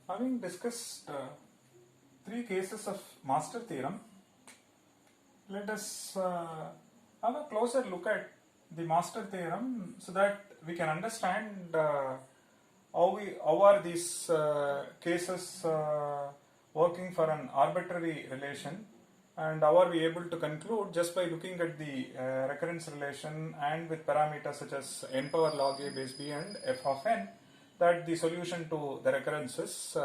Having discussed three cases of master theorem, let us have a closer look at the master theorem so that we can understand how are these cases working for an arbitrary relation, and how are we able to conclude just by looking at the recurrence relation and with parameters such as n power log a base b and f of n that the solution to the recurrence is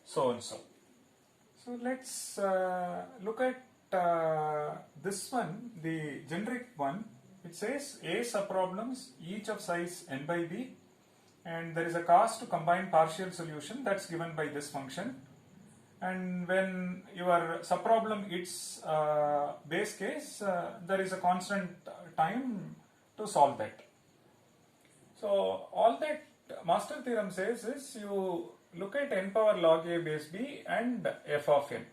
so and so. So let's look at this one, the generic one. It says A subproblems each of size n by b, and there is a cost to combine partial solution that's given by this function. And when your subproblem its base case, there is a constant time to solve that. So all that master theorem says is you look at n power log a base b and f of n.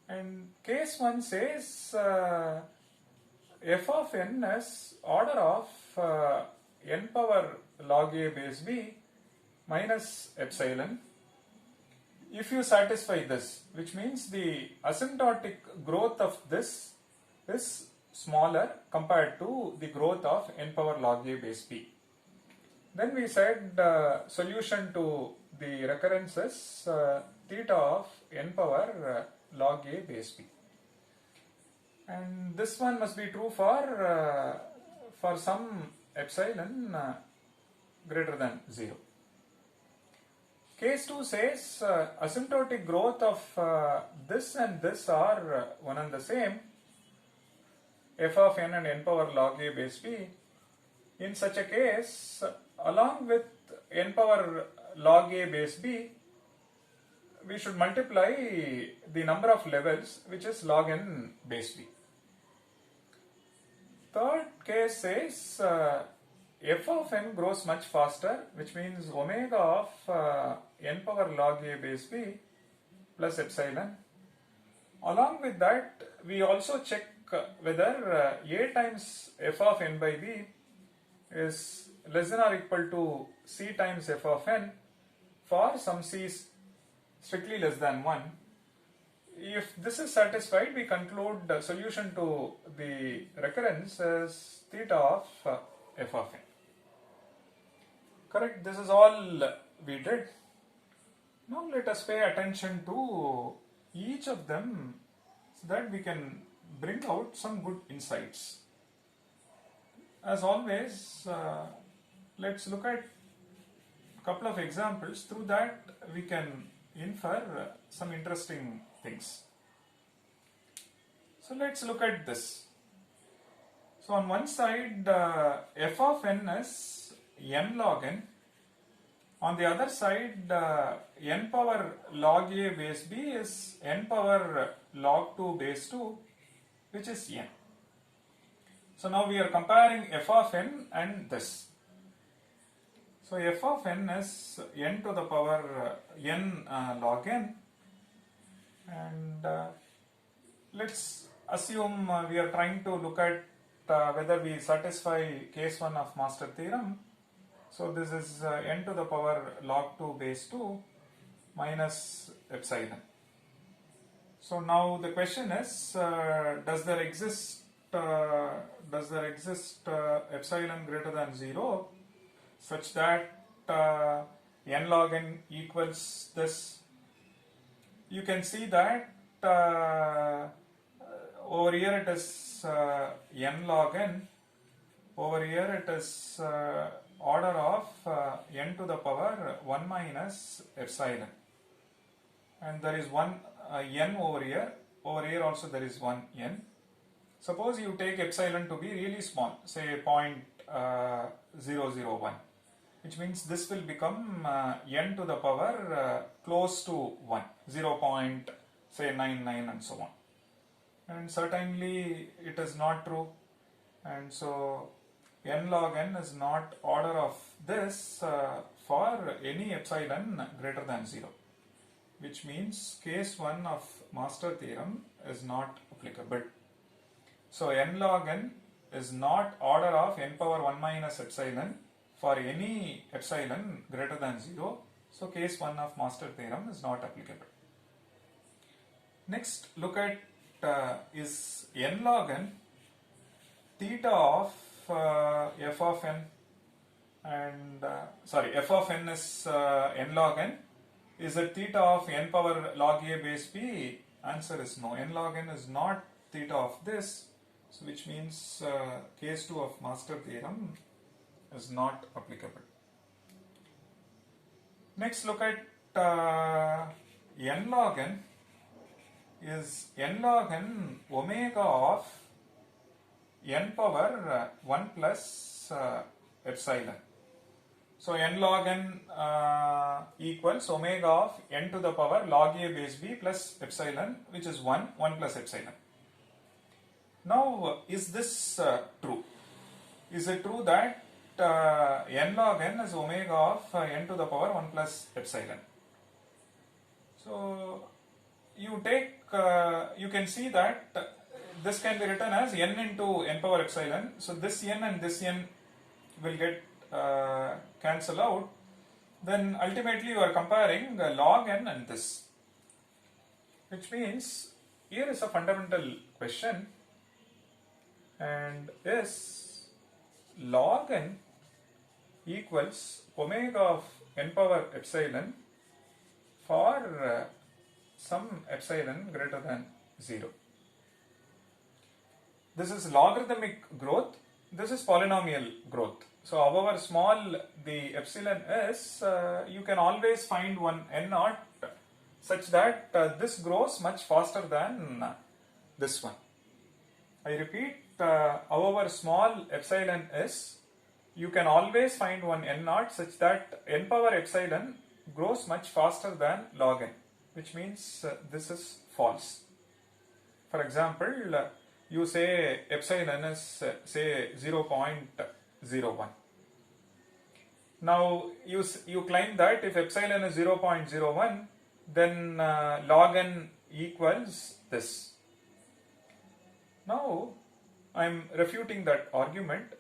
And case 1 says f of n is order of n power log a base b minus epsilon. If you satisfy this, which means the asymptotic growth of this is smaller compared to the growth of n power log a base b. Then we said solution to the recurrence is theta of n power log a base b. And this one must be true for some epsilon greater than 0. Case 2 says asymptotic growth of this and this are one and the same, f of n and n power log a base b. In such a case, along with n power log a base b, we should multiply the number of levels, which is log n base b. Third case says f of n grows much faster, which means omega of n power log a base b plus epsilon. Along with that, we also check whether a times f of n by b is less than or equal to c times f of n for some c's strictly less than 1. If this is satisfied, we conclude the solution to the recurrence is theta of f of n. Correct, this is all we did. Now let us pay attention to each of them so that we can bring out some good insights. As always, let's look at a couple of examples. Through that we can infer some interesting things. So let's look at this. So on one side, f of n is n log n. On the other side, n power log a base b is n power log 2 base 2, which is n. So now we are comparing f of n and this. So f of n is n to the power n log n, and let's assume we are trying to look at whether we satisfy case 1 of master theorem. So this is n to the power log 2 base 2 minus epsilon. So now the question is, does there exist epsilon greater than 0 such that n log n equals this? You can see that over here it is n log n, over here it is order of n to the power 1 minus epsilon, and there is one n over here also there is one n. Suppose you take epsilon to be really small, say 0.001, which means this will become n to the power close to 1, 0.99 and so on. And certainly it is not true, and so n log n is not order of this for any epsilon greater than 0, which means case 1 of master theorem is not applicable. So n log n is not order of n power 1 minus epsilon for any epsilon greater than 0, So case 1 of master theorem is not applicable. Next, look at is n log n theta of f of n and f of n is n log n. Is it theta of n power log a base b? Answer is no. N log n is not theta of this, so which means case 2 of master theorem is not applicable. Next, look at n log n is n log n omega of n power 1 plus epsilon. So n log n equals omega of n to the power log a base b plus epsilon, which is 1 plus epsilon. Now, is this true? Is it true that n log n is omega of n to the power 1 plus epsilon? So, you can see that this can be written as n into n power epsilon. So, this n and this n will get cancel out. Then ultimately you are comparing log n and this, which means here is a fundamental question, and is log n equals omega of n power epsilon for some epsilon greater than 0. This is logarithmic growth, this is polynomial growth. So however small the epsilon is, you can always find one n naught such that this grows much faster than this one. I repeat, however small epsilon is, you can always find one n naught such that n power epsilon grows much faster than log n, which means this is false. For example, you say epsilon is say 0.01. Now you claim that if epsilon is 0.01, then log n equals this. Now I am refuting that argument.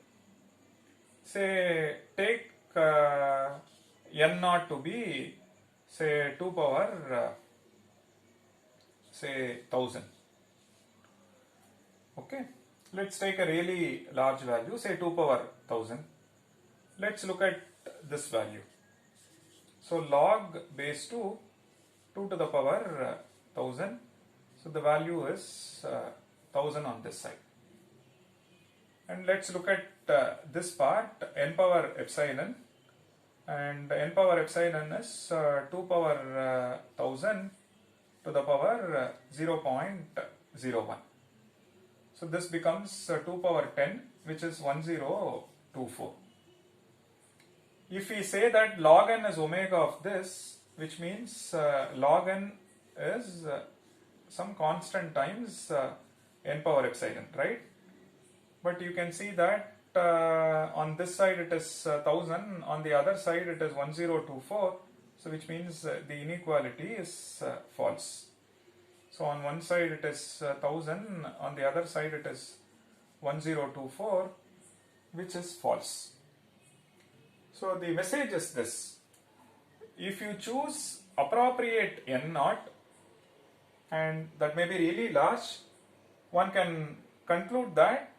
Say take n naught to be say 2 power say 1000. Okay, let's take a really large value, say 2 power 1000. Let's look at this value. So log base 2 to the power 1000. So the value is 1000 on this side. And let's look at this part, n power epsilon, and n power epsilon is 2 power 1000 to the power 0.01. So this becomes 2 power 10, which is 1024. If we say that log n is omega of this, which means log n is some constant times n power epsilon, right? But you can see that on this side it is 1000, on the other side it is 1024, so which means the inequality is false. So on one side it is 1000, on the other side it is 1024, which is false. So the message is this: if you choose appropriate n naught, and that may be really large, one can conclude that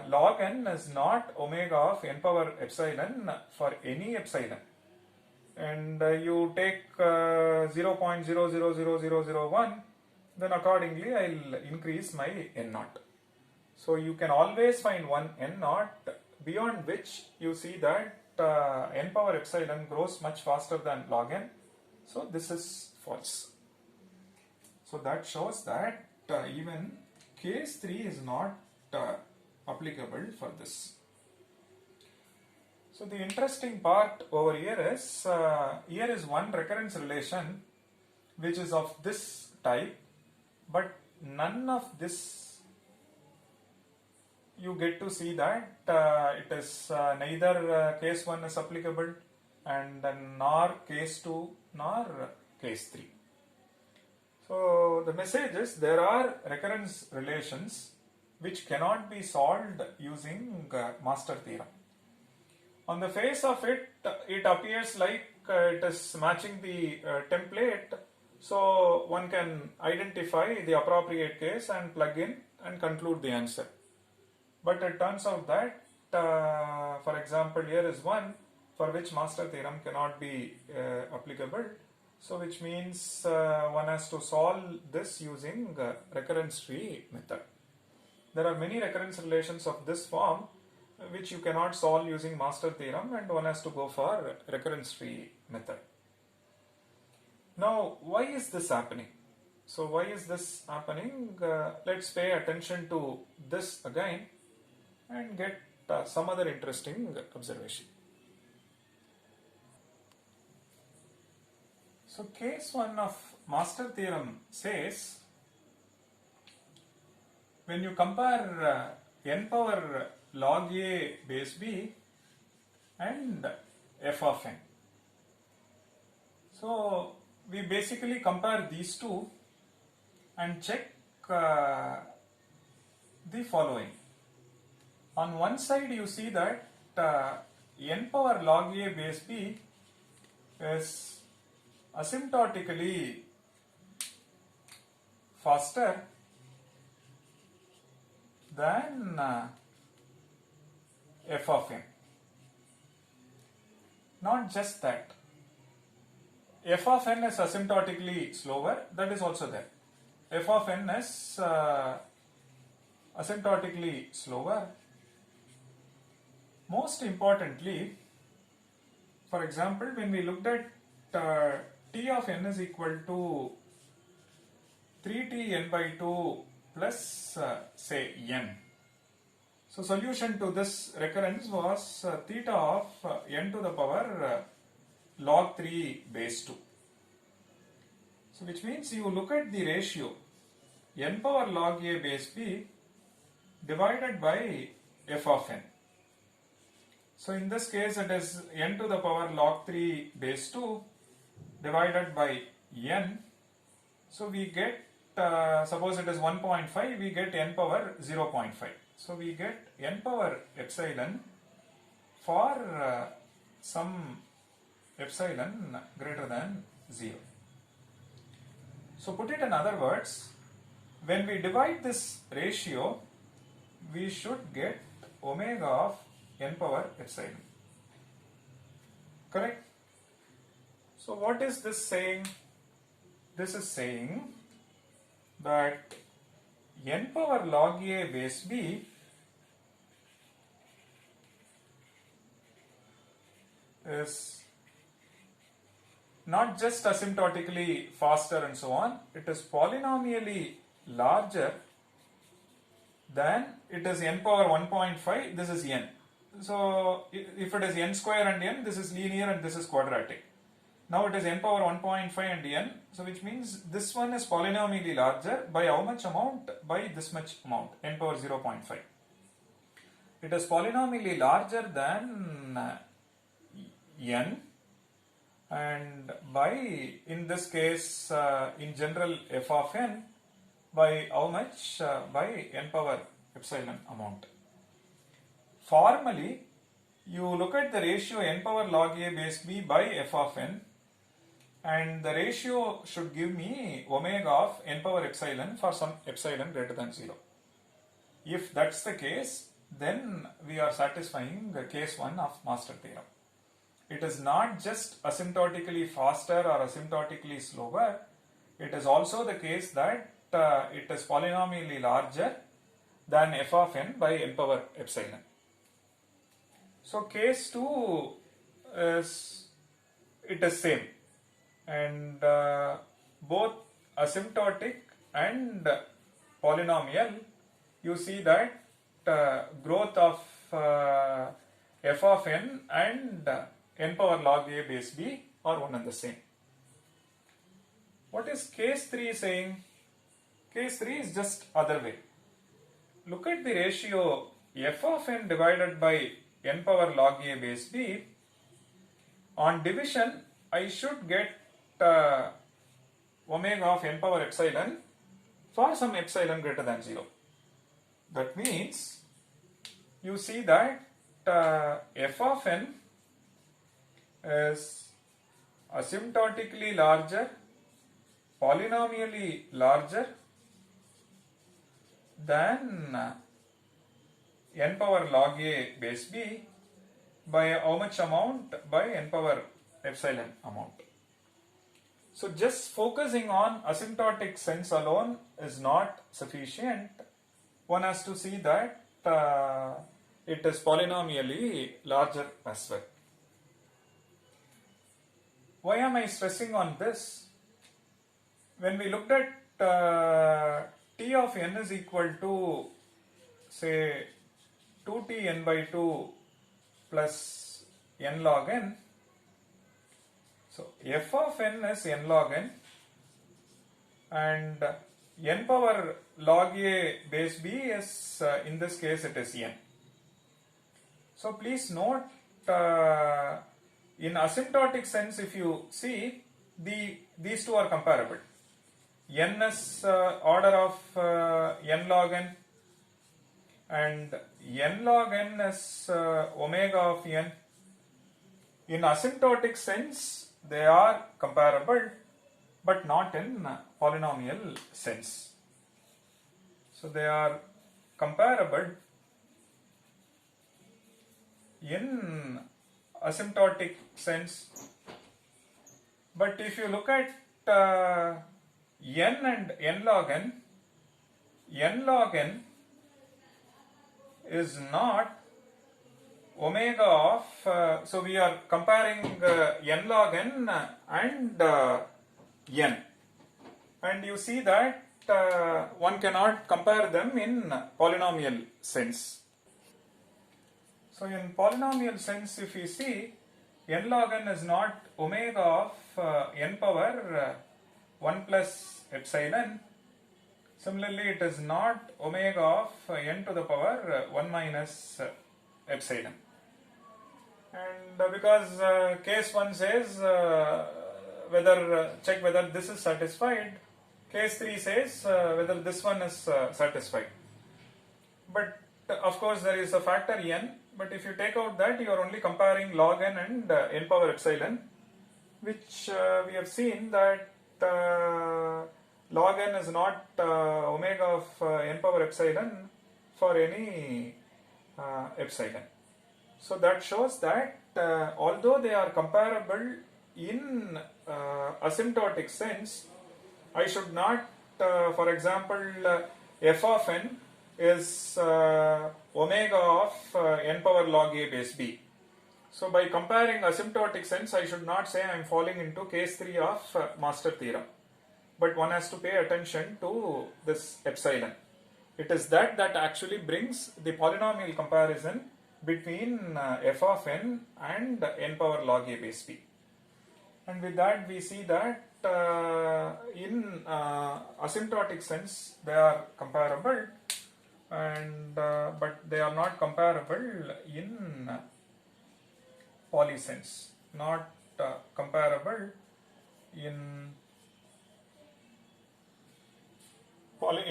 log n is not omega of n power epsilon for any epsilon. And you take 0.000001, then accordingly I'll increase my n naught. So you can always find one n naught beyond which you see that n power epsilon grows much faster than log n. So this is false. So that shows that even case 3 is not applicable for this. So the interesting part over here is one recurrence relation which is of this type, but none of this you get to see that it is neither case 1 is applicable and nor case 2 nor case 3. So the message is there are recurrence relations which cannot be solved using master theorem. On the face of it, it appears like it is matching the template, so one can identify the appropriate case and plug in and conclude the answer. But it turns out that, for example, here is one for which master theorem cannot be applicable. So which means one has to solve this using recurrence tree method. There are many recurrence relations of this form which you cannot solve using master theorem, and one has to go for recurrence tree method. Now, why is this happening? So why is this happening? Let's pay attention to this again and get some other interesting observation. So case 1 of master theorem says, when you compare n power log a base b and f of n. So we basically compare these two and check the following. On one side you see that n power log a base b is asymptotically faster than f of n. Not just that, f of n is asymptotically slower, that is also there. F of n is asymptotically slower. Most importantly, for example, when we looked at t of n is equal to 3t n by 2 plus say n. So solution to this recurrence was theta of n to the power log 3 base 2. So which means you look at the ratio n power log a base b divided by f of n. So in this case it is n to the power log 3 base 2 divided by n. So we get, suppose it is 1.5, we get n power 0.5. So we get n power epsilon for some epsilon greater than 0. So put it in other words, when we divide this ratio, we should get omega of n power epsilon. Correct? So what is this saying? This is saying that n power log a base b is not just asymptotically faster and so on, it is polynomially larger than, it is n power 1.5, this is n. So if it is n square and n, this is linear and this is quadratic. Now it is n power 1.5 and n, so which means this one is polynomially larger by how much amount? By this much amount, n power 0.5. It is polynomially larger than n, and by, in this case, in general f of n, by how much? By n power epsilon amount. Formally, you look at the ratio n power log a base b by f of n, and the ratio should give me omega of n power epsilon for some epsilon greater than 0. If that's the case, then we are satisfying the case 1 of master theorem. It is not just asymptotically faster or asymptotically slower, it is also the case that it is polynomially larger than f of n by n power epsilon. So case 2 is, it is same, and both asymptotic and polynomial, you see that growth of f of n and n power log a base b are one and the same. What is case 3 saying? Case 3 is just other way. Look at the ratio f of n divided by n power log a base b. On division, I should get omega of n power epsilon for some epsilon greater than 0. That means you see that f of n is asymptotically larger, polynomially larger than n power log a base b by how much amount? By n power epsilon amount. So just focusing on asymptotic sense alone is not sufficient. One has to see that it is polynomially larger as well. Why am I stressing on this? When we looked at t of n is equal to, say, 2t n by 2 plus n log n. So f of n is n log n and n power log a base b is, in this case, it is n. So please note, in asymptotic sense, if you see, these two are comparable. N is order of n log n and n log n is omega of n. In asymptotic sense, they are comparable, but not in polynomial sense. So they are comparable in asymptotic sense, but if you look at n and n log n is not omega of, so we are comparing n log n and n, and you see that one cannot compare them in polynomial sense. So in polynomial sense, if we see, n log n is not omega of n power 1 plus epsilon. Similarly, it is not omega of n to the power 1 minus epsilon. And because case 1 says check whether this is satisfied, case 3 says whether this one is satisfied. But of course there is a factor n, but if you take out that, you are only comparing log n and n power epsilon, which we have seen that log n is not omega of n power epsilon for any epsilon. So that shows that although they are comparable in asymptotic sense, I should not, for example, f of n is omega of n power log a base b. So by comparing asymptotic sense, I should not say I am falling into case 3 of master theorem, but one has to pay attention to this epsilon. It is that actually brings the polynomial comparison between f of n and n power log a base b. And with that we see that in asymptotic sense they are comparable, and but they are not comparable in poly sense, not comparable in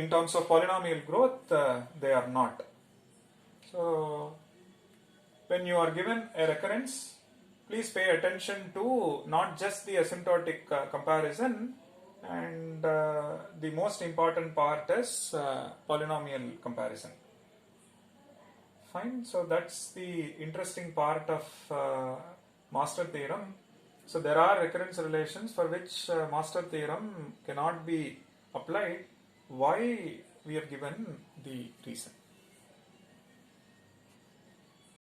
terms of polynomial growth, they are not. So when you are given a recurrence, please pay attention to not just the asymptotic comparison, and the most important part is polynomial comparison. Fine, so that's the interesting part of master theorem. So there are recurrence relations for which master theorem cannot be applied. Why? We have given the reason.